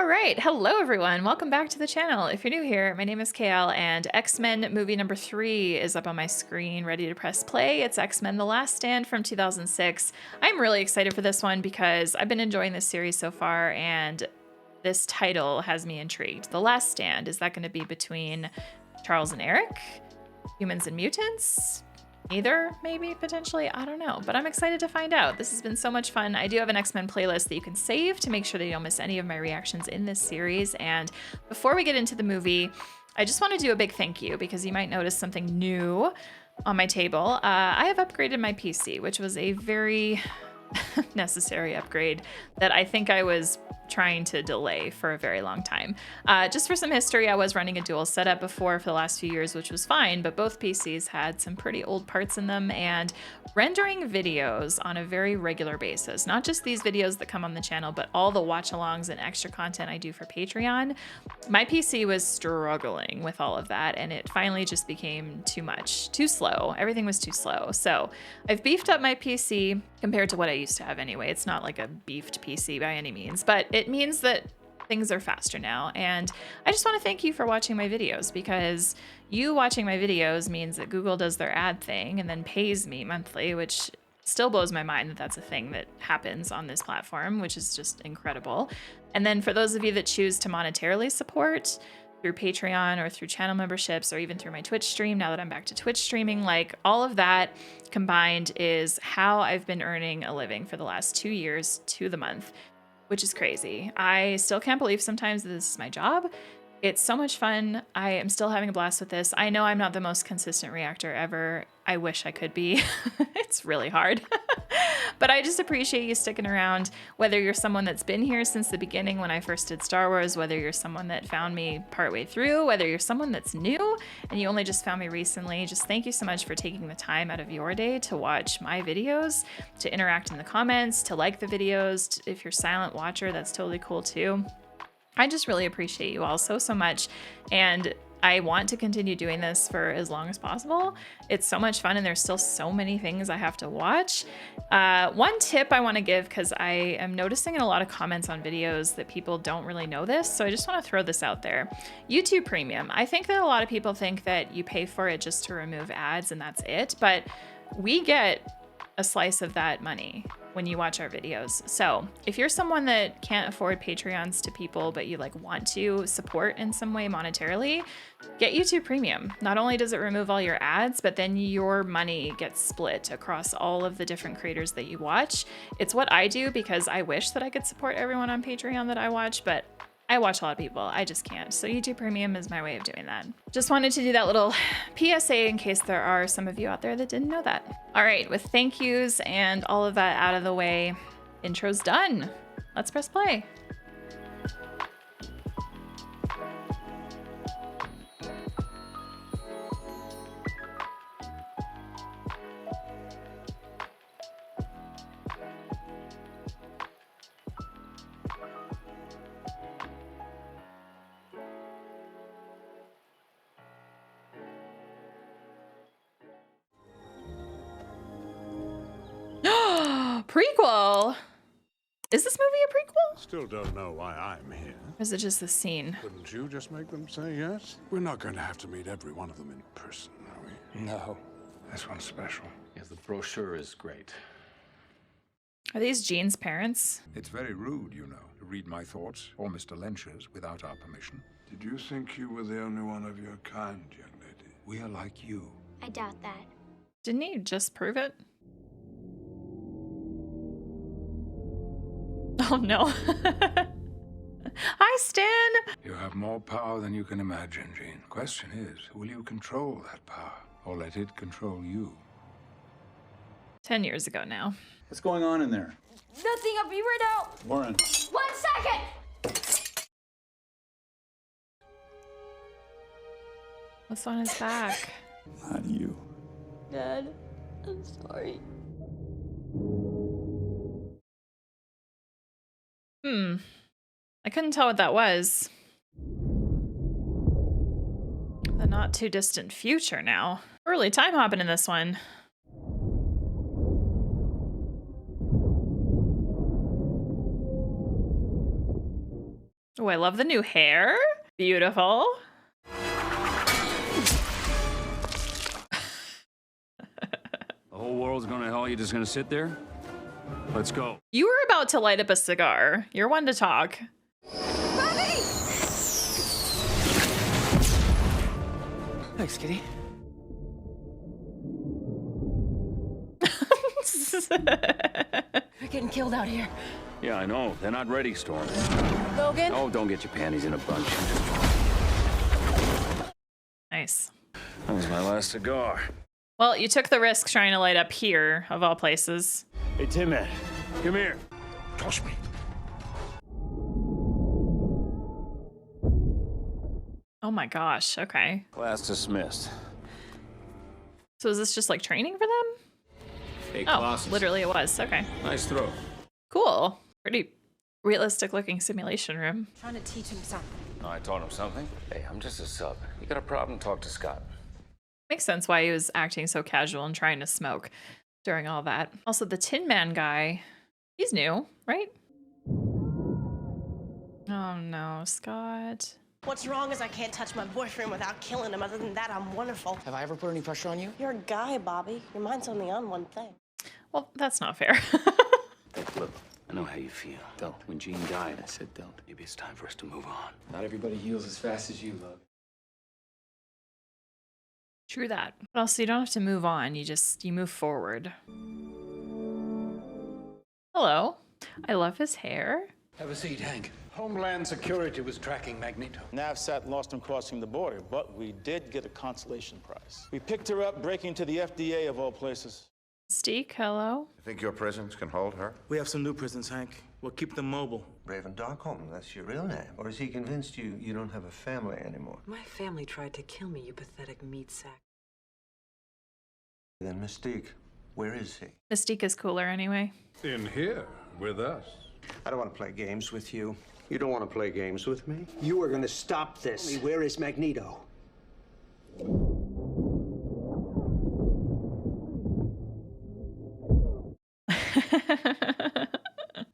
All right. Hello, everyone. Welcome back to the channel. If you're new here, my name is KL, and X-Men movie number 3 is up on my screen, ready to press play. It's X-Men The Last Stand from 2006. I'm really excited for this one because I've been enjoying this series so far, and this title has me intrigued. The Last Stand, is that going to be between Charles and Eric? Humans and mutants? Neither, maybe, potentially, I don't know, but I'm excited to find out. This has been so much fun. I do have an X-Men playlist that you can save to make sure that you don't miss any of my reactions in this series. And before we get into the movie, I just want to do a big thank you because you might notice something new on my table. I have upgraded my PC, which was a very necessary upgrade that I think I was trying to delay for a very long time. Just for some history, I was running a dual setup before for the last few years, which was fine, but both PCs had some pretty old parts in them, and rendering videos on a very regular basis, not just these videos that come on the channel, but all the watch-alongs and extra content I do for Patreon, my PC was struggling with all of that, and it finally just became too much, too slow. Everything was too slow. So I've beefed up my PC compared to what I used to have anyway. It's not like a beefed PC by any means, but it means that things are faster now. And I just want to thank you for watching my videos, because you watching my videos means that Google does their ad thing and then pays me monthly, which still blows my mind that that's a thing that happens on this platform, which is just incredible. And then for those of you that choose to monetarily support through Patreon or through channel memberships or even through my Twitch stream, now that I'm back to Twitch streaming, like all of that combined is how I've been earning a living for the last 2 years to the month, which is crazy. I still can't believe sometimes that this is my job. It's so much fun. I am still having a blast with this. I know I'm not the most consistent reactor ever. I wish I could be. It's really hard. But I just appreciate you sticking around, whether you're someone that's been here since the beginning when I first did Star Wars, whether you're someone that found me partway through, whether you're someone that's new and you only just found me recently. Just thank you so much for taking the time out of your day to watch my videos, to interact in the comments, to like the videos. If you're a silent watcher, that's totally cool too. I just really appreciate you all so much, and I want to continue doing this for as long as possible. It's so much fun, and there's still so many things I have to watch. One tip I want to give, because I am noticing in a lot of comments on videos that people don't really know this, so I just want to throw this out there. YouTube Premium. I think that a lot of people think that you pay for it just to remove ads and that's it, but we get a slice of that money when you watch our videos. So if you're someone that can't afford Patreons to people, but you like want to support in some way monetarily, get YouTube Premium. Not only does it remove all your ads, but then your money gets split across all of the different creators that you watch. It's what I do because I wish that I could support everyone on Patreon that I watch, but I watch a lot of people. I just can't. So YouTube Premium is my way of doing that. Just wanted to do that little PSA in case there are some of you out there that didn't know that. All right, with thank yous and all of that out of the way, intro's done. Let's press play. Prequel? Is this movie a prequel? Still don't know why I'm here. Or is it just the scene? Couldn't you just make them say yes? We're not going to have to meet every one of them in person, are we? No. This one's special. Yes, the brochure is great. Are these Jean's parents? It's very rude, you know, to read my thoughts, or Mr. Lynch's, without our permission. Did you think you were the only one of your kind, young lady? We are like you. I doubt that. Didn't he just prove it? Oh no. Hi, Stan. You have more power than you can imagine, Jean. Question is, will you control that power, or let it control you? 10 years ago now. What's going on in there? Nothing, I'll be right out. Warren. 1 second! What's on his back? Not you. Dad, I'm sorry. I couldn't tell what that was. The not too distant future now. Early time hopping in this one. Oh, I love the new hair. Beautiful. The whole world's gonna hell. You just gonna sit there? Let's go. You were about to light up a cigar. You're one to talk. Thanks, kitty. We're getting killed out here. Yeah, I know. They're not ready, Storm. Logan? Oh, don't get your panties in a bunch. Nice. That was my last cigar. Well, you took the risk trying to light up here, of all places. Hey, Tin Man, come here. Toss me. Oh my gosh, okay. Class dismissed. So is this just like training for them? Hey, Oh, Colossus. literally it was. Okay. Nice throw. Cool. Pretty realistic looking simulation room. Trying to teach him something. No, I taught him something. Hey, I'm just a sub. You got a problem? Talk to Scott. Makes sense why he was acting so casual and trying to smoke during all that. Also, the Tin Man guy, he's new, right? Oh no, Scott. What's wrong is I can't touch my boyfriend without killing him. Other than that, I'm wonderful. Have I ever put any pressure on you? You're a guy, Bobby. Your mind's only on one thing. Well, that's not fair. Hey, look, I know how you feel. Don't. When Jean died, I said don't. Maybe it's time for us to move on. Not everybody heals as fast as you, love. True that. But also, you don't have to move on. You move forward. Hello. I love his hair. Have a seat, Hank. Homeland Security was tracking Magneto. NAVSAT lost him crossing the border, but we did get a consolation prize. We picked her up breaking into the FDA of all places. Mystique, hello. You think your prisons can hold her? We have some new prisons, Hank. We'll keep them mobile. Raven Darkholm, that's your real name. Or has he convinced you you don't have a family anymore? My family tried to kill me, you pathetic meat sack. Then Mystique, where is he? Mystique is cooler anyway. In here, with us. I don't want to play games with you. You don't want to play games with me? You are going to stop this. Where is Magneto?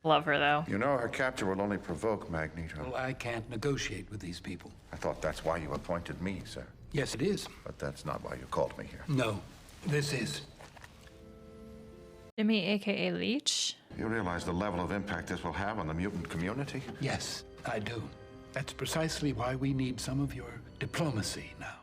Love her though. You know her capture will only provoke Magneto. Well, I can't negotiate with these people. I thought that's why you appointed me, sir. Yes, it is. But that's not why you called me here. No, this is. Jimmy, aka Leech. You realize the level of impact this will have on the mutant community? Yes, I do. That's precisely why we need some of your diplomacy now.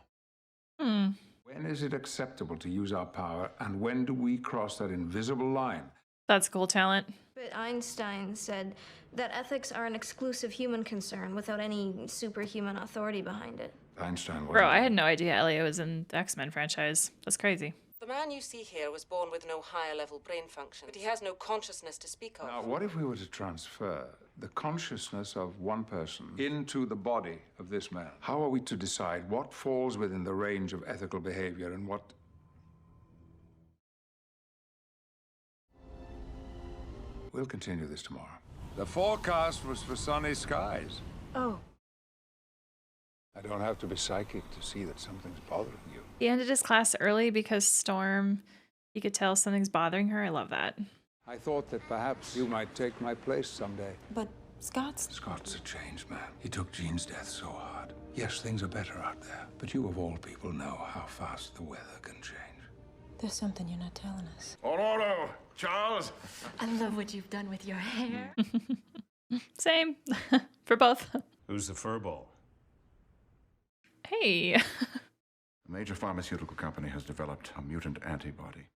When is it acceptable to use our power, and when do we cross that invisible line? That's cool talent. But Einstein said that ethics are an exclusive human concern without any superhuman authority behind it. Einstein wasn't. Bro, I had no idea Elliot was in the X-Men franchise. That's crazy. The man you see here was born with no higher level brain function, but he has no consciousness to speak of. Now, what if we were to transfer the consciousness of one person into the body of this man? How are we to decide what falls within the range of ethical behavior and what... We'll continue this tomorrow. The forecast was for sunny skies. Oh. I don't have to be psychic to see that something's bothering you. He ended his class early because Storm, he could tell something's bothering her. I love that. I thought that perhaps you might take my place someday. But Scott's Scott's a changed man. He took Jean's death so hard. Yes, things are better out there, but you of all people know how fast the weather can change. There's something you're not telling us. Orlando! Charles! I love what you've done with your hair. Same. For both. Who's the furball? Hey. A major pharmaceutical company has developed a mutant antibody.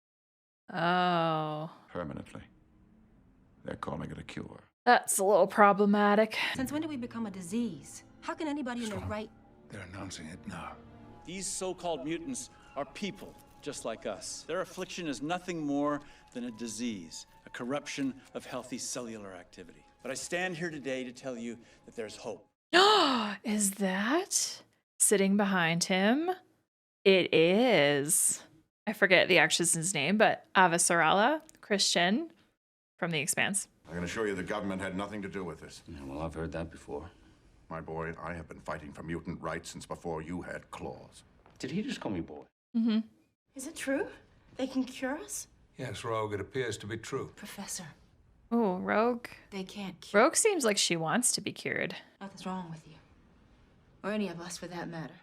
Oh. Permanently. They're calling it a cure. That's a little problematic. Since when did we become a disease? How can anybody in their right... They're announcing it now. These so-called mutants are people, just like us. Their affliction is nothing more than a disease, a corruption of healthy cellular activity. But I stand here today to tell you that there's hope. Is that sitting behind him? It is. I forget the actress's name, but Avasarala Christian from The Expanse. I can assure you the government had nothing to do with this. Yeah, well, I've heard that before. My boy, I have been fighting for mutant rights since before you had claws. Did he just call me boy? Mm-hmm. Is it true? They can cure us? Yes, Rogue, it appears to be true. Professor, Oh, Rogue. They can't cure. Rogue seems like she wants to be cured. Nothing's wrong with you. Or any of us for that matter.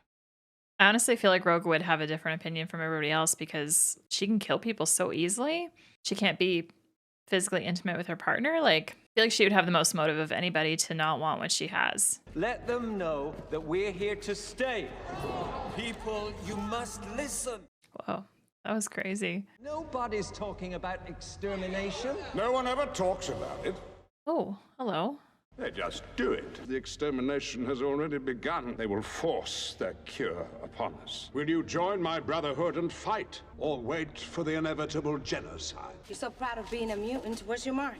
I honestly feel like Rogue would have a different opinion from everybody else because she can kill people so easily. She can't be physically intimate with her partner. Like, I feel like she would have the most motive of anybody to not want what she has. Let them know that we're here to stay. People, you must listen. Whoa, that was crazy. Nobody's talking about extermination. No one ever talks about it. Oh, hello. They just do it. The extermination has already begun. They will force their cure upon us. Will you join my brotherhood and fight, or wait for the inevitable genocide? You're so proud of being a mutant. Where's your mark?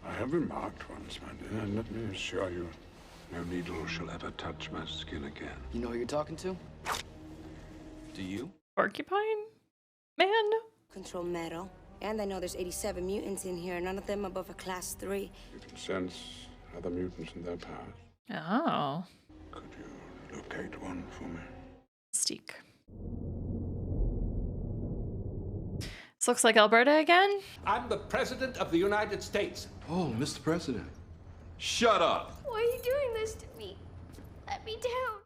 I have been marked once, my dear, and let me assure you, no needle shall ever touch my skin again. You know who you're talking to? Do you? Porcupine? Man? Control metal. And I know there's 87 mutants in here, none of them above a class 3. You can sense other mutants and their powers. Oh. Could you locate one for me? Mystique. This looks like Alberta again. I'm the President of the United States. Oh, Mr. President. Shut up. Why are you doing this to me? Let me down.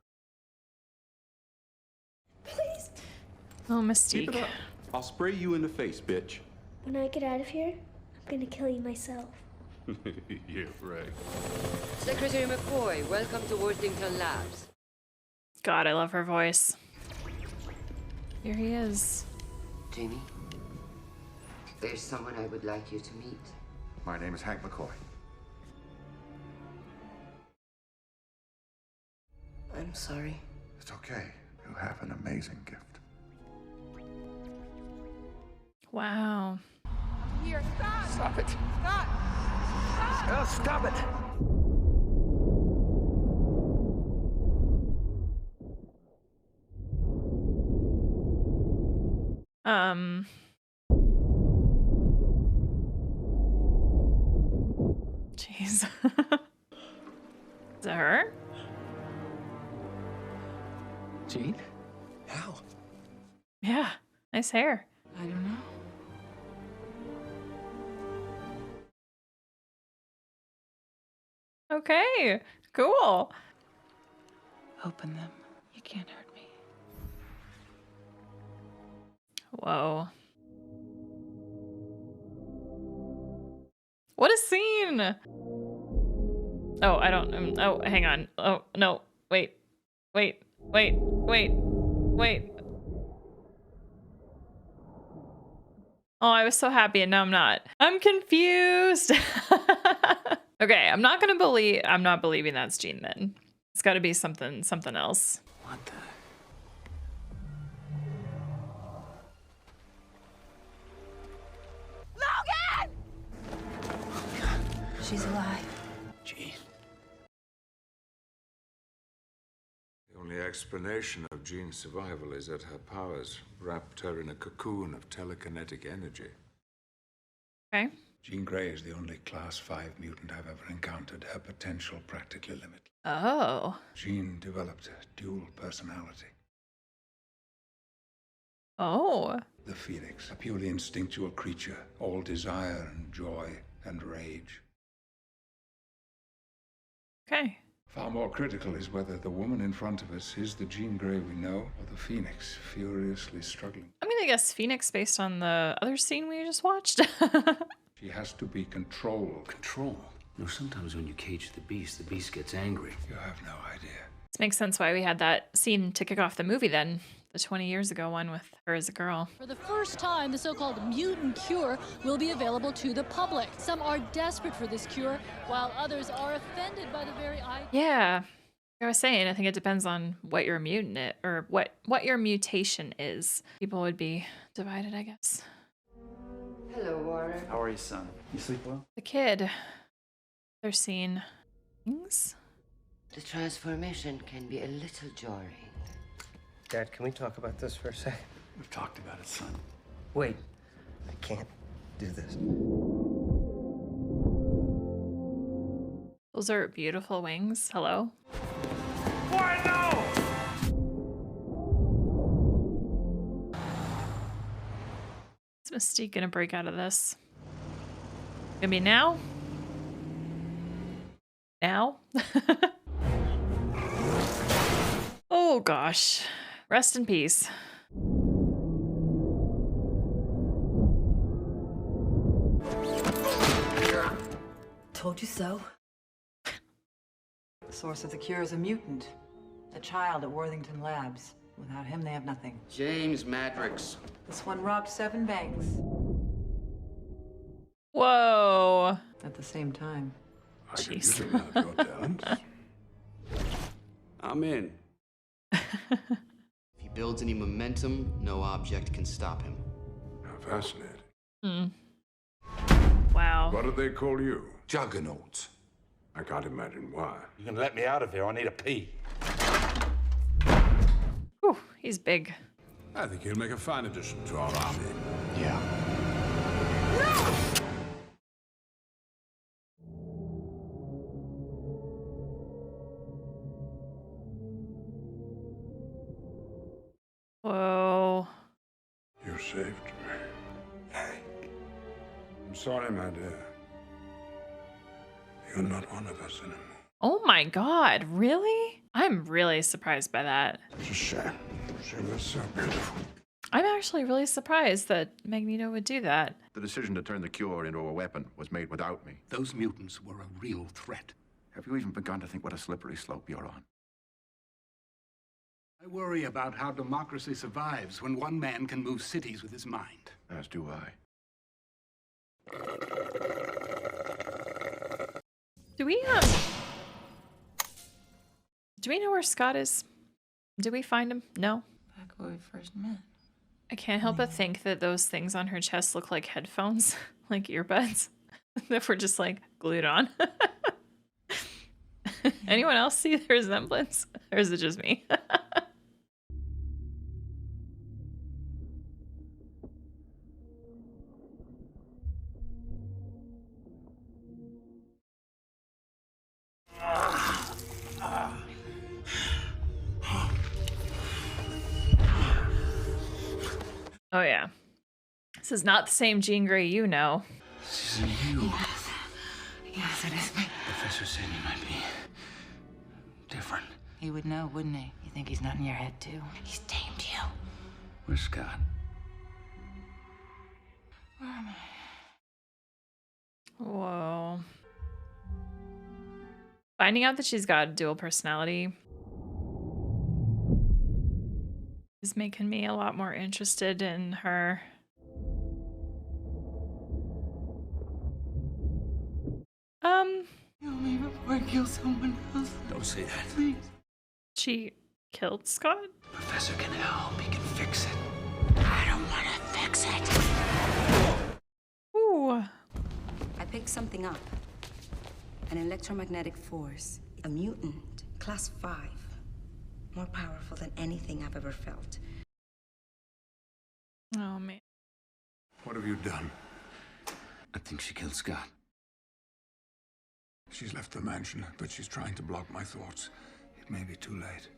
Please. Oh, Keep it Mystique. up. I'll spray you in the face, bitch. When I get out of here, I'm gonna kill you myself. Yeah, right. Secretary McCoy, welcome to Worthington Labs. God, I love her voice. Here he is. Jamie, there's someone I would like you to meet. My name is Hank McCoy. I'm sorry. It's okay. You have an amazing gift. Wow. Here, stop! Stop it. Stop! Oh, stop it. Jeez. Is it her? Jean? How? Yeah. Nice hair. I don't know. Okay. Cool. Open them. You can't hurt me. Whoa. What a scene! Oh, I don't. Oh, hang on. Oh, no. Wait. Wait. Wait. Wait. Wait. Oh, I was so happy and now I'm not. I'm confused. Okay, I'm not believing that's Jean then. It's gotta be something else. What the? She's alive. Jean. The only explanation of Jean's survival is that her powers wrapped her in a cocoon of telekinetic energy. Okay. Jean Grey is the only Class 5 mutant I've ever encountered. Her potential practically limitless. Oh. Jean developed a dual personality. Oh. The Phoenix, a purely instinctual creature, all desire and joy and rage. Okay. Far more critical is whether the woman in front of us is the Jean Grey we know, or the Phoenix furiously struggling. I'm gonna guess Phoenix based on the other scene we just watched. She has to be controlled. Control? You know, sometimes when you cage the beast gets angry. You have no idea. This makes sense why we had that scene to kick off the movie then. The 20 years ago one with her as a girl. For the first time, the so-called mutant cure will be available to the public. Some are desperate for this cure, while others are offended by the very idea. Yeah. Like I was saying, I think it depends on what your mutant or what your mutation is. People would be divided, I guess. Hello, Warren. How are you, son? You sleep well? The kid. They're seeing things. The transformation can be a little jarring. Dad, can we talk about this for a sec? We've talked about it, son. Wait. I can't do this. Those are beautiful wings. Hello? Why no? Is Mystique gonna break out of this? Gonna be now? Now? Oh gosh. Rest in peace. Told you so. The source of the cure is a mutant. A child at Worthington Labs. Without him, they have nothing. James Madrix. This one robbed 7 banks. Whoa. At the same time. Jeez. I'm in. If he builds any momentum, no object can stop him. How fascinating. Hmm. Wow. What do they call you? Juggernaut. I can't imagine why. You can let me out of here. I need a pee. Whew, he's big. I think he'll make a fine addition to our army. Yeah. Whoa. You saved me. I'm sorry, my dear. You're not one of us anymore. Oh my god, really? I'm really surprised by that. It's a shame. She was so beautiful. I'm actually really surprised that Magneto would do that. The decision to turn the cure into a weapon was made without me. Those mutants were a real threat. Have you even begun to think what a slippery slope you're on? I worry about how democracy survives when one man can move cities with his mind. As do I. Do we know where Scott is? Did we find him? No. Back where we first met. I can't help but think that those things on her chest look like headphones, like earbuds, that were just like glued on. Anyone else see the resemblance? Or is it just me? Oh yeah. This is not the same Jean Grey you know. This isn't you. Yes, it is me. Professor said you might be different. He would know, wouldn't he? You think he's not in your head, too? He's tamed you. Where's Scott? Where am I? Whoa. Finding out that she's got a dual personality is making me a lot more interested in her. Kill me before I kill someone else. Don't say that. Please. She killed Scott? Professor can help. He can fix it. I don't want to fix it. Ooh. I picked something up. An electromagnetic force. A mutant. Class 5. More powerful than anything I've ever felt. Oh, man. What have you done? I think she killed Scott. She's left the mansion, but she's trying to block my thoughts. It may be too late.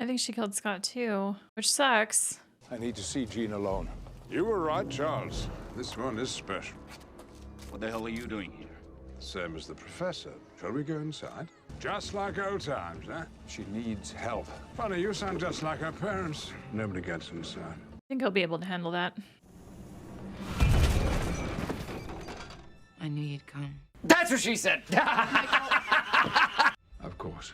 I think she killed Scott too, which sucks. I need to see Jean alone. You were right, Charles. This one is special. What the hell are you doing here? Same as the professor. Shall we go inside? Just like old times, huh? She needs help. Funny, you sound just like her parents. Nobody gets inside. I think he'll be able to handle that. I knew you'd come. That's what she said. Of course.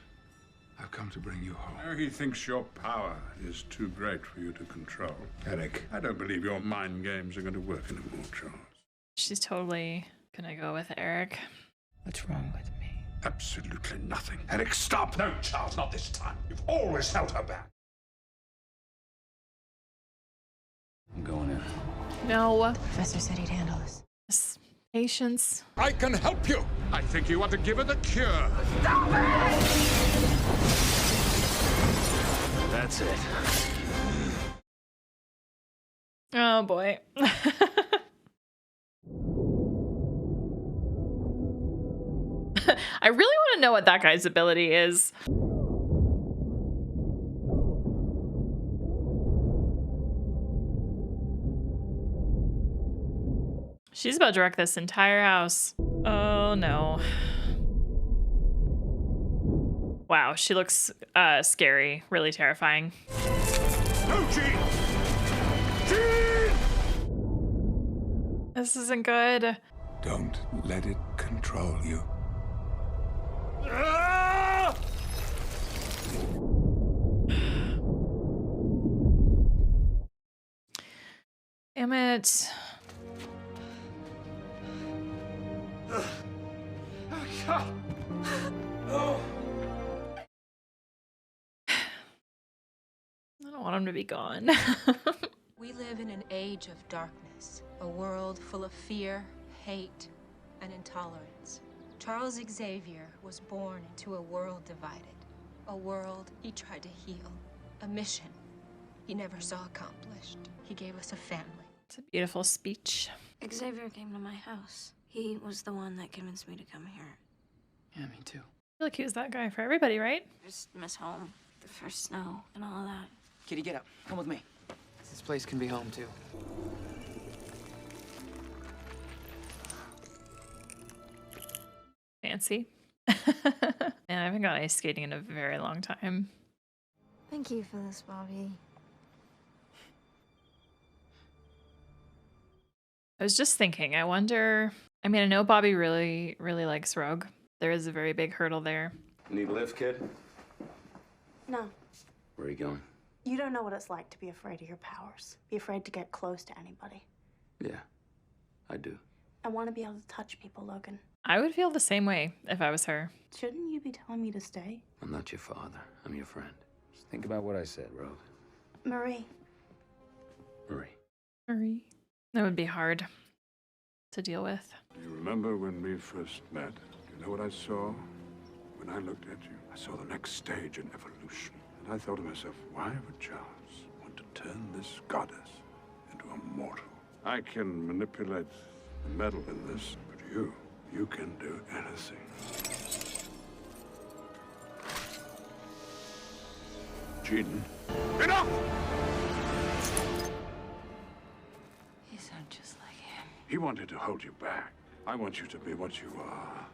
I've come to bring you home. Now he thinks your power is too great for you to control. Eric, I don't believe your mind games are going to work anymore, Charles. She's totally gonna go with Eric. What's wrong with me? Absolutely nothing. Eric, stop! No, Charles, not this time. You've always held her back. I'm going in. No. Professor said he'd handle this. Patience. I can help you. I think you want to give her the cure. Stop it! That's it. Oh boy. I really want to know what that guy's ability is. She's about to wreck this entire house. Oh no. Wow, she looks scary, really terrifying. No, Jean! Jean! This isn't good. Don't let it control you. Damn it. I don't want him to be gone. We live in an age of darkness, a world full of fear, hate, and intolerance. Charles Xavier was born into a world divided, a world he tried to heal, a mission he never saw accomplished. He gave us a family. It's a beautiful speech. Xavier came to my house. He was the one that convinced me to come here. Yeah, me too. I feel like he was that guy for everybody, right? Just miss home, the first snow, and all of that. Kitty, get up. Come with me. This place can be home, too. Fancy. Man, I haven't gone ice skating in a very long time. Thank you for this, Bobby. I was just thinking, I wonder... I mean, I know Bobby really likes Rogue. There is a very big hurdle there. Need a lift, kid? No. Where are you going? You don't know what it's like to be afraid of your powers. Be afraid to get close to anybody. Yeah, I do. I want to be able to touch people, Logan. I would feel the same way if I was her. Shouldn't you be telling me to stay? I'm not your father. I'm your friend. Just think about what I said, Rogue. Marie. Marie. That would be hard to deal with. You remember when we first met? You know what I saw? When I looked at you, I saw the next stage in evolution. And I thought to myself, why would Charles want to turn this goddess into a mortal? I can manipulate the metal in this, but you can do anything. Jean. Enough! You sound just like him. He wanted to hold you back. I want you to be what you are.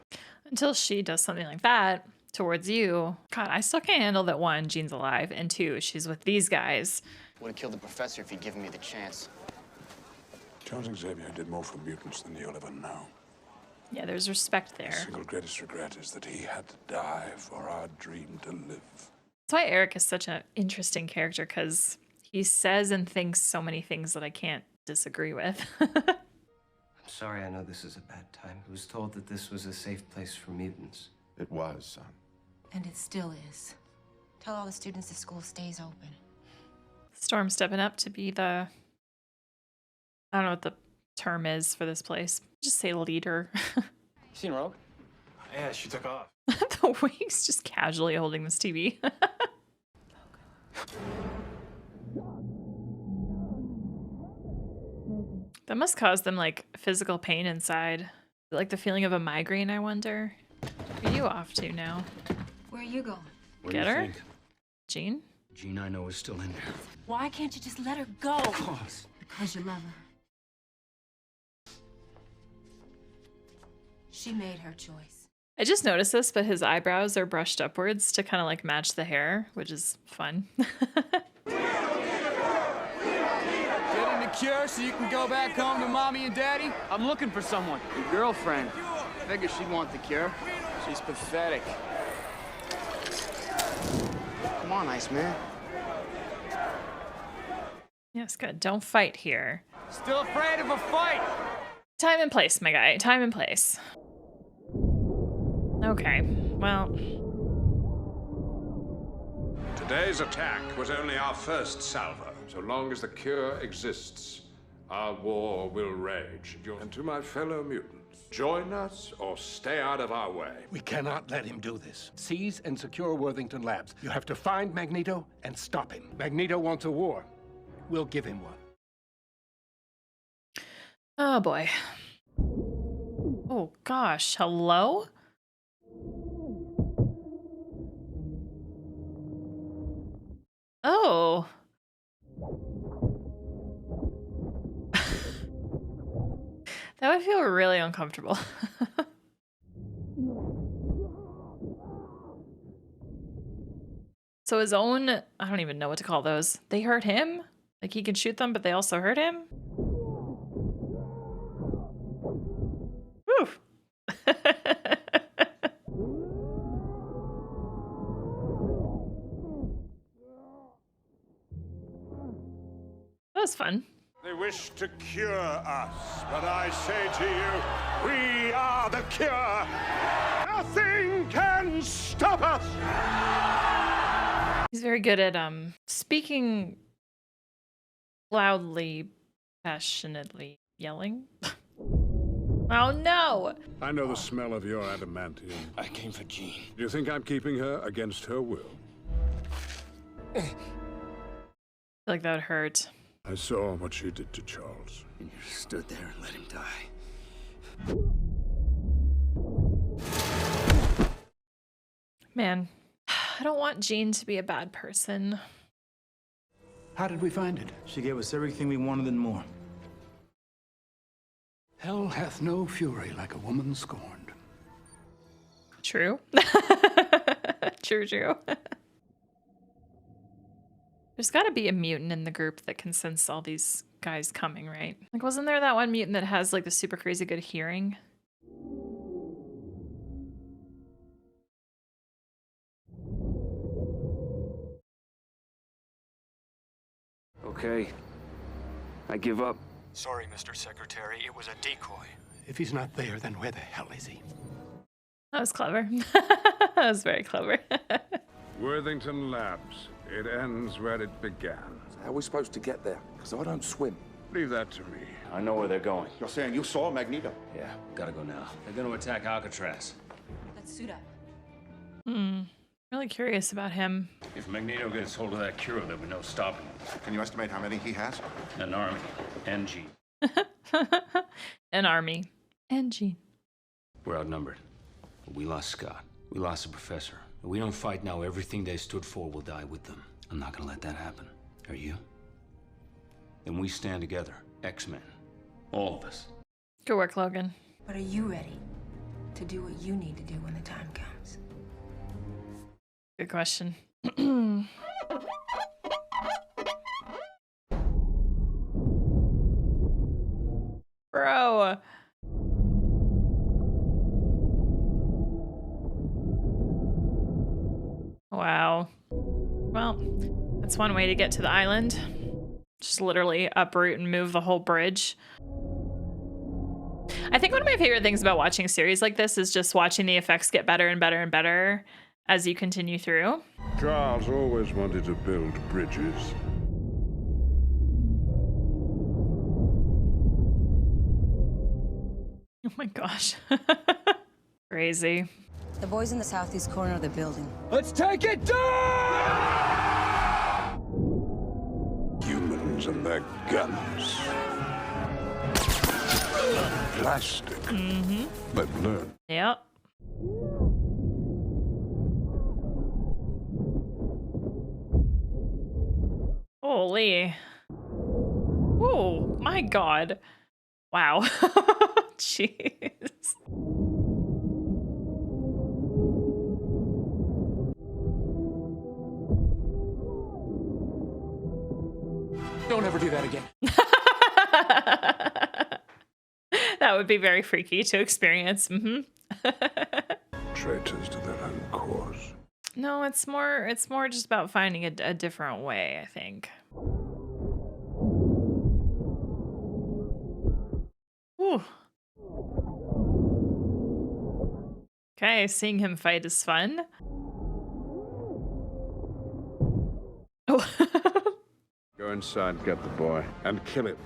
Until she does something like that towards you. God, I still can't handle that one, Jean's alive, and two, she's with these guys. Would have killed the professor if he'd given me the chance. Charles Xavier did more for mutants than you'll ever know. Yeah, there's respect there. The single greatest regret is that he had to die for our dream to live. That's why Eric is such an interesting character, because he says and thinks so many things that I can't disagree with. I'm sorry, I know this is a bad time. I was told that this was a safe place for mutants. It was, son. And it still is. Tell all the students the school stays open. Storm stepping up to be the... I don't know what the term is for this place. Just say leader. You seen Rogue? Yeah, she took off. The way he's just casually holding this TV. That must cause them like physical pain inside. Like the feeling of a migraine, I wonder. Where are you off to now? Where are you going? What Get do you her? think? Jean? Jean, I know, is still in there. Why can't you just let her go? Because. Because you love her. She made her choice. I just noticed this, but his eyebrows are brushed upwards to kind of like match the hair, which is fun. Getting the cure so you can go back home to mommy and daddy? I'm looking for someone. Your girlfriend. Figured she'd want the cure. She's pathetic. Come on, Iceman. Yes, good. Don't fight here. Still afraid of a fight? Time and place, my guy. Time and place. Okay, well... Today's attack was only our first salvo. So long as the cure exists, our war will rage. And to my fellow mutants, join us or stay out of our way. We cannot let him do this. Seize and secure Worthington Labs. You have to find Magneto and stop him. Magneto wants a war. We'll give him one. Oh, boy. Oh, gosh. Hello? Oh. That That would feel really uncomfortable. So his own, I don't even know what to call those. They hurt him? Like he can shoot them, but they also hurt him? Whew. That was fun. They wish to cure us, but I say to you, we are the cure. Nothing can stop us. He's very good at speaking loudly, passionately, yelling. Oh no! I know the smell of your adamantium. I came for Jean. Do you think I'm keeping her against her will? I feel like that would hurt. I saw what she did to Charles. And you stood there and let him die. Man, I don't want Jean to be a bad person. How did we find it? She gave us everything we wanted and more. Hell hath no fury like a woman scorned. True. True. There's got to be a mutant in the group that can sense all these guys coming, right? Like, wasn't there that one mutant that has like the super crazy good hearing? Okay. I give up. Sorry, Mr. Secretary. It was a decoy. If he's not there, then where the hell is he? That was clever. That was very clever. Worthington Labs. It ends where it began. How are we supposed to get there? Because I don't swim. Leave that to me. I know where they're going. You're saying you saw Magneto? Yeah, gotta go now. They're gonna attack Alcatraz. Let's suit up. Really curious about him. If Magneto gets hold of that cure, there'll be no stopping him. Can you estimate how many he has? An army. And Jean. An army. And Jean. We're outnumbered. We lost Scott. We lost the professor. If we don't fight now, everything they stood for will die with them. I'm not gonna let that happen. Are you? Then we stand together. X-Men. All of us. Good work, Logan. But are you ready to do what you need to do when the time comes? Good question. Bro. Wow. Well, that's one way to get to the island. Just literally uproot and move the whole bridge. I think one of my favorite things about watching a series like this is just watching the effects get better and better and better as you continue through. Charles always wanted to build bridges. Oh my gosh. Crazy. The boys in the southeast corner of the building. Let's take it down! Humans and their guns. Plastic. But learn. Yep. Holy. Oh my god. Wow. Jeez. Don't ever do that again. That would be very freaky to experience. Traitors to their own cause. No, it's more just about finding a different way, I think. Ooh. Okay, seeing him fight is fun. Oh. Go inside, get the boy, and kill it.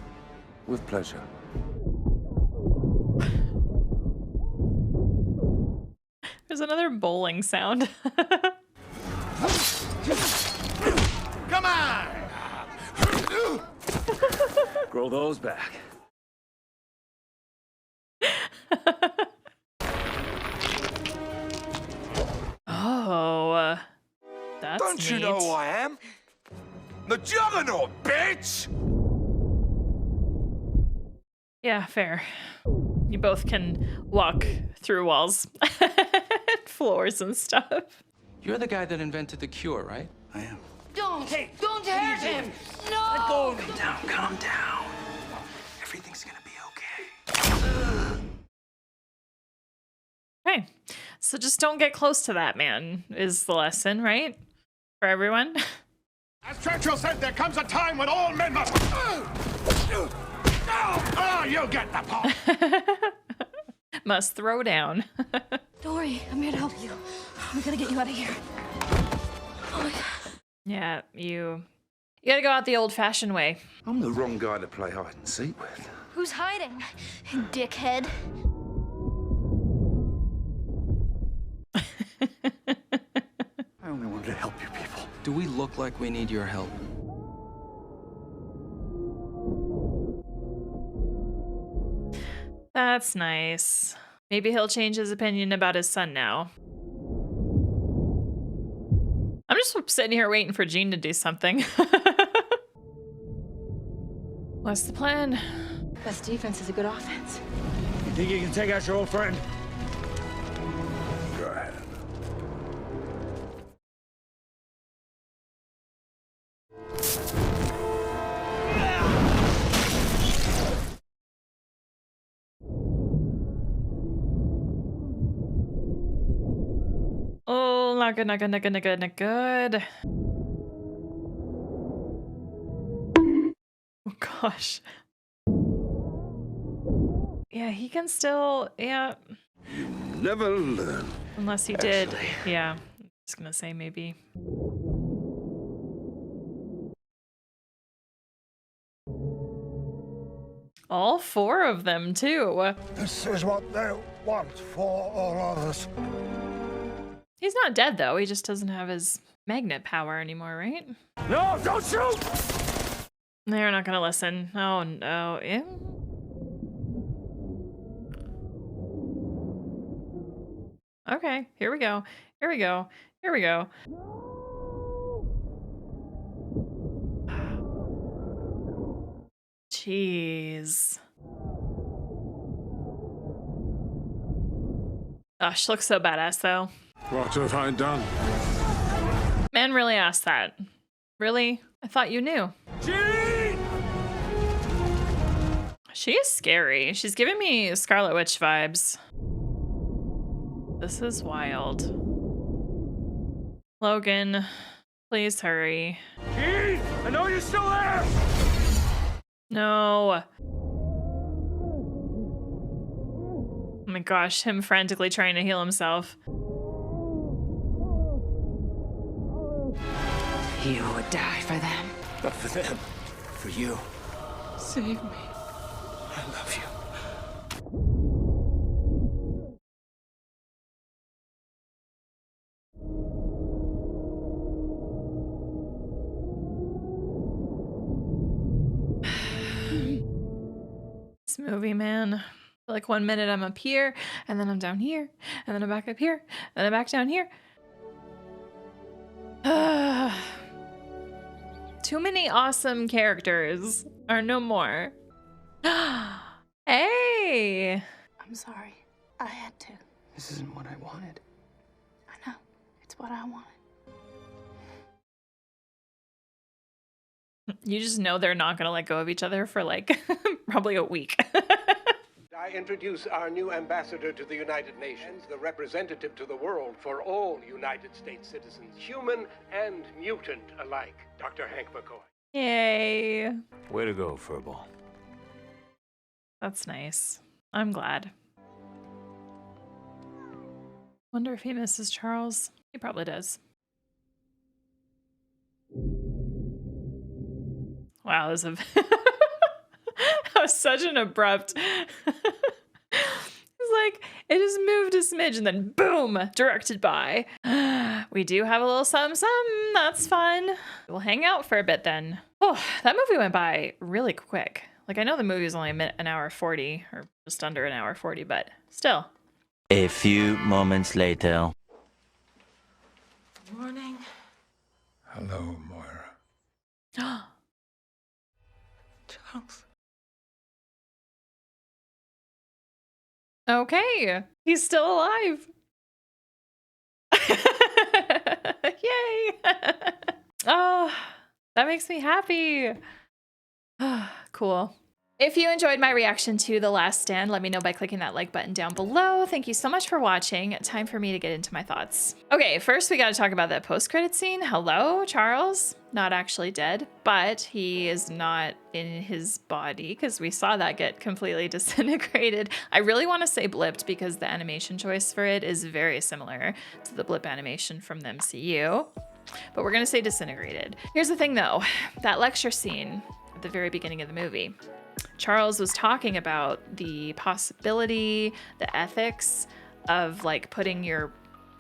With pleasure. There's another bowling sound. Come on! Grow those back. Oh, that's Don't you know neat. who I am? The Juggernaut, bitch! Yeah, fair. You both can walk through walls, floors and stuff. You're the guy that invented the cure, right? I am. Don't hurt him. No. Let go of me. Calm down. Everything's gonna be okay. Okay, so just don't get close to that man is the lesson, right? For everyone. As Churchill said, there comes a time when all men must... Oh, you get the point. Must throw down. Don't worry, I'm here to help you. We gotta get you out of here. Oh my god. Yeah, you gotta go out the old-fashioned way. I'm the wrong guy to play hide and seek with. Who's hiding? Dickhead. I only wanted to help you people. Do we look like we need your help? That's nice. Maybe he'll change his opinion about his son now. I'm just sitting here waiting for Jean to do something. What's the plan? Best defense is a good offense. You think you can take out your old friend? Go ahead. Oh, not good, not good, not good, not good, not good. Oh gosh. Yeah, he can still, yeah. You never learn. Unless he did. Yeah, I'm just gonna say maybe. All four of them, too. This is what they want for all of us. He's not dead, though. He just doesn't have his magnet power anymore, right? No, don't shoot! They're not gonna listen. Oh, no. Yeah. Okay, here we go. Here we go. Here we go. Jeez. Oh, she looks so badass, though. What have I done? Man really asked that. Really? I thought you knew. Jean! She is scary. She's giving me Scarlet Witch vibes. This is wild. Logan, please hurry. Jean! I know you're still there! No. Oh my gosh, him frantically trying to heal himself. You would die for them. Not for them. For you. Save me. I love you. This movie, man. Like 1 minute I'm up here, and then I'm down here, and then I'm back up here, and then I'm back down here. Too many awesome characters are no more. Hey! I'm sorry. I had to. This isn't what I wanted. I know. It's what I wanted. You just know they're not gonna let go of each other for like probably a week. I introduce our new ambassador to the United Nations, the representative to the world for all United States citizens, human and mutant alike, Dr. Hank McCoy. Yay. Way to go, Furball. That's nice. I'm glad. Wonder if he misses Charles. He probably does. Wow, that was that was such an abrupt. It's like it just moved a smidge and then boom, directed by. We do have a little something. That's fun. We'll hang out for a bit then. Oh, that movie went by really quick. Like I know the movie was only an hour 40 or just under an hour 40, but still. A few moments later. Morning. Hello, Moira. Charles. Okay, he's still alive. Yay! Oh, that makes me happy. Cool. If you enjoyed my reaction to The Last Stand, let me know by clicking that like button down below. Thank you so much for watching. Time for me to get into my thoughts. Okay, first we got to talk about that post-credit scene. Hello, Charles. Not actually dead, but he is not in his body because we saw that get completely disintegrated. I really want to say blipped because the animation choice for it is very similar to the blip animation from the MCU, but we're going to say disintegrated. Here's the thing though, that lecture scene at the very beginning of the movie, Charles was talking about the possibility, the ethics of like putting your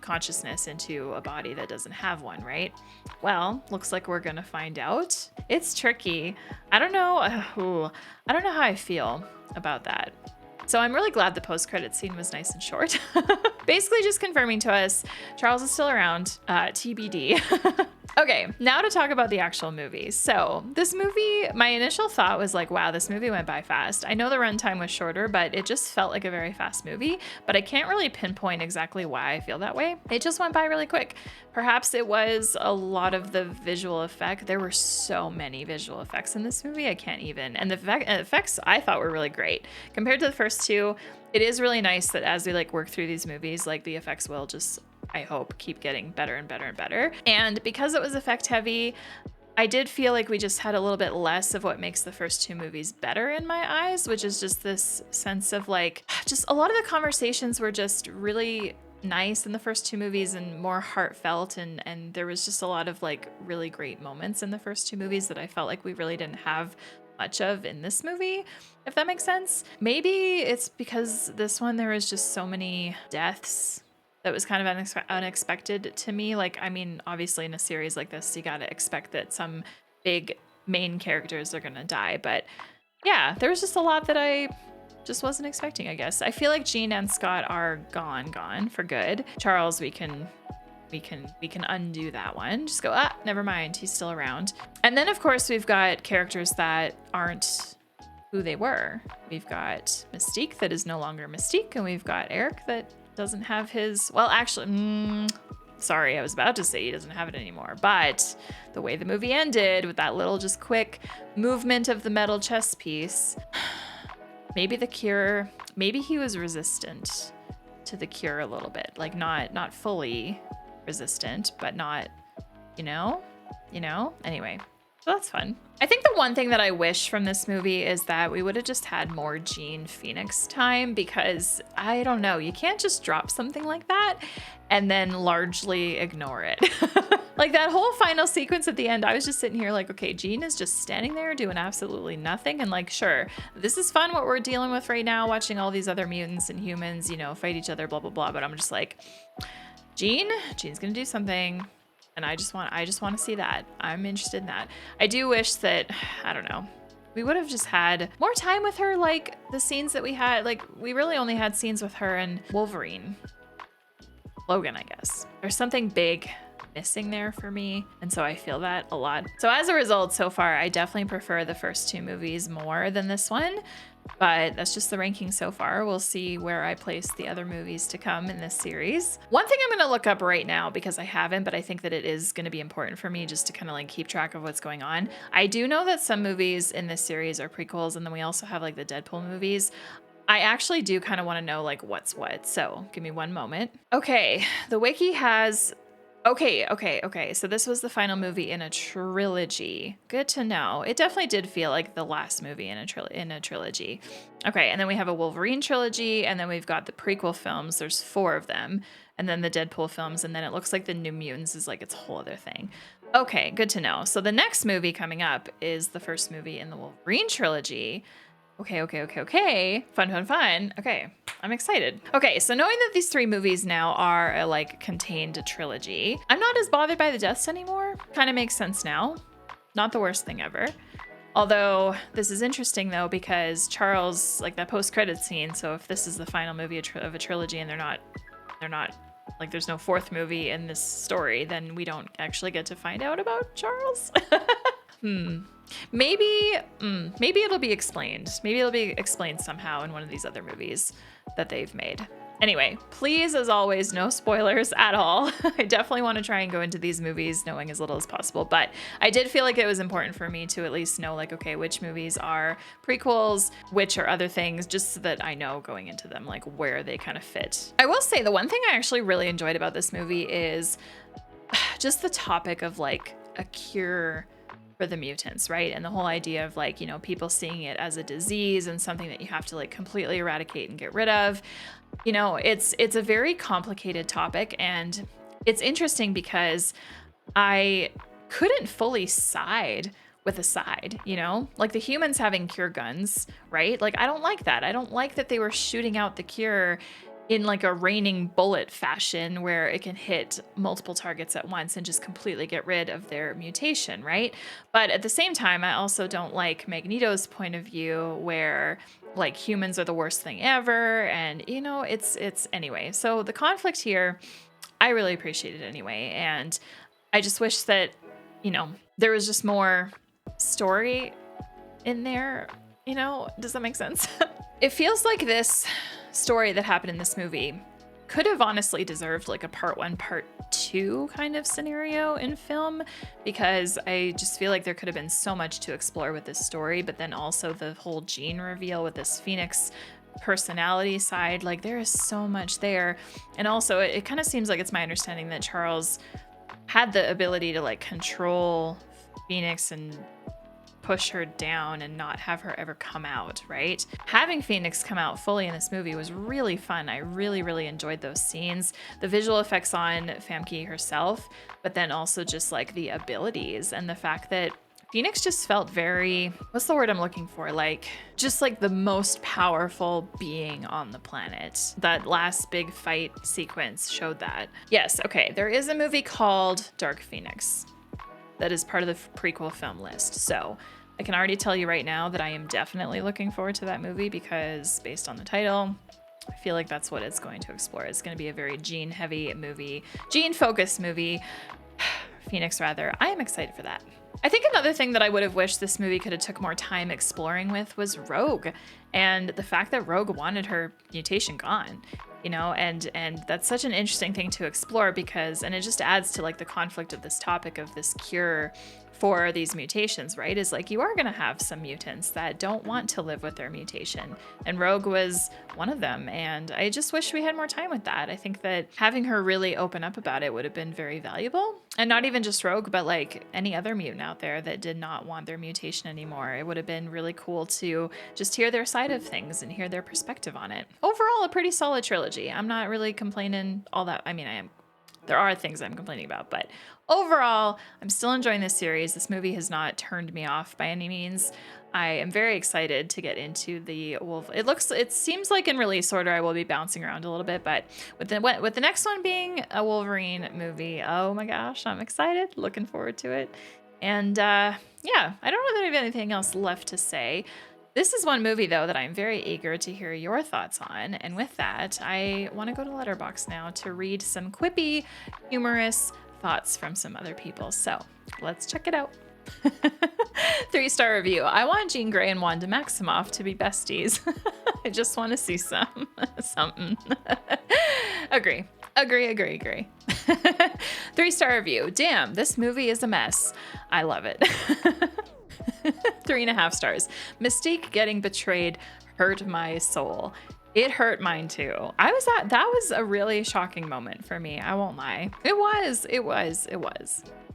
consciousness into a body that doesn't have one, right? Well, looks like we're gonna find out. It's tricky. I don't know. I don't know how I feel about that. So I'm really glad the post-credit scene was nice and short. Basically just confirming to us Charles is still around, TBD. Okay, now to talk about the actual movie. So this movie, my initial thought was like, wow, this movie went by fast. I know the runtime was shorter, but it just felt like a very fast movie, but I can't really pinpoint exactly why I feel that way. It just went by really quick. Perhaps it was a lot of the visual effect. There were so many visual effects in this movie, I can't even. And the effects I thought were really great. Compared to the first two, it is really nice that as we like work through these movies, like the effects will just, I hope, keep getting better and better and better. And because it was effect heavy, I did feel like we just had a little bit less of what makes the first two movies better in my eyes, which is just this sense of like, just a lot of the conversations were just really nice in the first two movies and more heartfelt, and there was just a lot of like really great moments in the first two movies that I felt like we really didn't have much of in this movie, if that makes sense. Maybe it's because this one there was just so many deaths that was kind of unexpected to me. Like, I mean, obviously in a series like this, you gotta expect that some big main characters are gonna die, but yeah, there was just a lot that I just wasn't expecting, I guess. I feel like Jean and Scott are gone for good. Charles, we can undo that one. Just go, never mind, he's still around. And then of course we've got characters that aren't who they were. We've got Mystique that is no longer Mystique, and we've got Eric that doesn't have his, well, actually, sorry, I was about to say he doesn't have it anymore, but the way the movie ended with that little just quick movement of the metal chess piece, maybe the cure, maybe he was resistant to the cure a little bit, like not fully resistant, but not, you know, anyway. So that's fun. I think the one thing that I wish from this movie is that we would have just had more Jean Phoenix time, because I don't know, you can't just drop something like that and then largely ignore it. Like that whole final sequence at the end, I was just sitting here like, okay, Jean is just standing there doing absolutely nothing. And like, sure, this is fun what we're dealing with right now, watching all these other mutants and humans, you know, fight each other, blah, blah, blah. But I'm just like, Jean's gonna do something. And I just want to see that. I'm interested in that. I do wish that, I don't know, we would have just had more time with her, like the scenes that we had. Like, we really only had scenes with her and Wolverine. Logan, I guess. There's something big missing there for me, and so I feel that a lot. So as a result, so far, I definitely prefer the first two movies more than this one. But that's just the ranking so far. We'll see where I place the other movies to come in this series. One thing I'm gonna look up right now, because I haven't, but I think that it is gonna be important for me just to kind of like keep track of what's going on. I do know that some movies in this series are prequels, and then we also have like the Deadpool movies. I actually do kind of want to know like what's what. So give me one moment. Okay, the wiki has, okay. So this was the final movie in a trilogy. Good to know. It definitely did feel like the last movie in a trilogy. Okay, and then we have a Wolverine trilogy, and then we've got the prequel films. There's 4 of them, and then the Deadpool films, and then it looks like the New Mutants is like its whole other thing. Okay, good to know. So the next movie coming up is the first movie in the Wolverine trilogy. Okay. Fun. Okay, I'm excited. Okay, so knowing that these 3 movies now are a like contained trilogy, I'm not as bothered by the deaths anymore. Kind of makes sense now. Not the worst thing ever. Although this is interesting though, because Charles, like that post-credit scene, so if this is the final movie of a trilogy and they're not like there's no 4th movie in this story, then we don't actually get to find out about Charles. Maybe it'll be explained. Maybe it'll be explained somehow in one of these other movies that they've made. Anyway, please, as always, no spoilers at all. I definitely want to try and go into these movies knowing as little as possible, but I did feel like it was important for me to at least know, like, okay, which movies are prequels, which are other things, just so that I know going into them, like, where they kind of fit. I will say the one thing I actually really enjoyed about this movie is just the topic of, like, a cure for the mutants, right? And the whole idea of, like, you know, people seeing it as a disease and something that you have to, like, completely eradicate and get rid of. You know, it's a very complicated topic, and it's interesting because I couldn't fully side with a side, you know? Like, the humans having cure guns, right? Like, I don't like that. I don't like that they were shooting out the cure in like a raining bullet fashion where it can hit multiple targets at once and just completely get rid of their mutation, right? But at the same time, I also don't like Magneto's point of view where like humans are the worst thing ever, and you know, it's anyway. So the conflict here, I really appreciate it anyway, and I just wish that, you know, there was just more story in there, you know? Does that make sense? It feels like this story that happened in this movie could have honestly deserved like a part 1, part 2 kind of scenario in film, because I just feel like there could have been so much to explore with this story, but then also the whole Jean reveal with this Phoenix personality side, like there is so much there. And also it kind of seems like it's my understanding that Charles had the ability to like control Phoenix and push her down and not have her ever come out, right? Having Phoenix come out fully in this movie was really fun. I really enjoyed those scenes. The visual effects on Famke herself, but then also just like the abilities and the fact that Phoenix just felt very, what's the word I'm looking for? Like, just like the most powerful being on the planet. That last big fight sequence showed that. Yes, okay, there is a movie called Dark Phoenix that is part of the prequel film list. So I can already tell you right now that I am definitely looking forward to that movie, because based on the title, I feel like that's what it's going to explore. It's going to be a very Jean heavy movie, Jean focused movie, Phoenix rather. I am excited for that. I think another thing that I would have wished this movie could have took more time exploring with was Rogue, and the fact that Rogue wanted her mutation gone. You know, and that's such an interesting thing to explore, because, and it just adds to like the conflict of this topic of this cure for these mutations, right? Is like, you are going to have some mutants that don't want to live with their mutation, and Rogue was one of them. And I just wish we had more time with that. I think that having her really open up about it would have been very valuable, and not even just Rogue, but like any other mutant out there that did not want their mutation anymore. It would have been really cool to just hear their side of things and hear their perspective on it. Overall, a pretty solid trilogy. I'm not really complaining all that. I mean, I am. There are things I'm complaining about, but overall, I'm still enjoying this series. This movie has not turned me off by any means. I am very excited to get into the Wolf. It seems like in release order I will be bouncing around a little bit, but with the next one being a Wolverine movie, oh my gosh, I'm excited. Looking forward to it. And yeah, I don't know that I have anything else left to say. This is one movie, though, that I'm very eager to hear your thoughts on. And with that, I want to go to Letterboxd now to read some quippy, humorous thoughts from some other people. So let's check it out. 3-star review. I want Jean Grey and Wanda Maximoff to be besties. I just want to see something. Agree. 3-star review. Damn, this movie is a mess. I love it. 3.5 stars. Mystique getting betrayed hurt my soul. It hurt mine too. That was a really shocking moment for me. I won't lie. It was.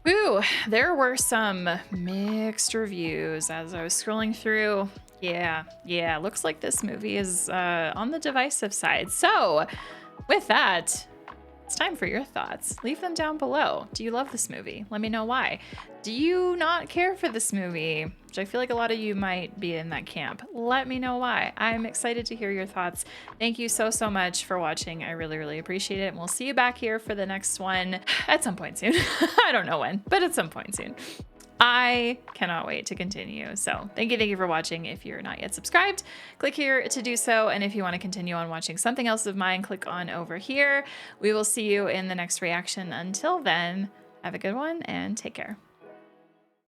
Ooh, there were some mixed reviews as I was scrolling through. Yeah, looks like this movie is on the divisive side. So with that, it's time for your thoughts. Leave them down below. Do you love this movie? Let me know why. Do you not care for this movie? Which I feel like a lot of you might be in that camp. Let me know why. I'm excited to hear your thoughts. Thank you so much for watching. I really appreciate it. And we'll see you back here for the next one at some point soon. I don't know when, but at some point soon. I cannot wait to continue. So thank you for watching. If you're not yet subscribed, click here to do so. And if you want to continue on watching something else of mine, click on over here. We will see you in the next reaction. Until then, have a good one and take care.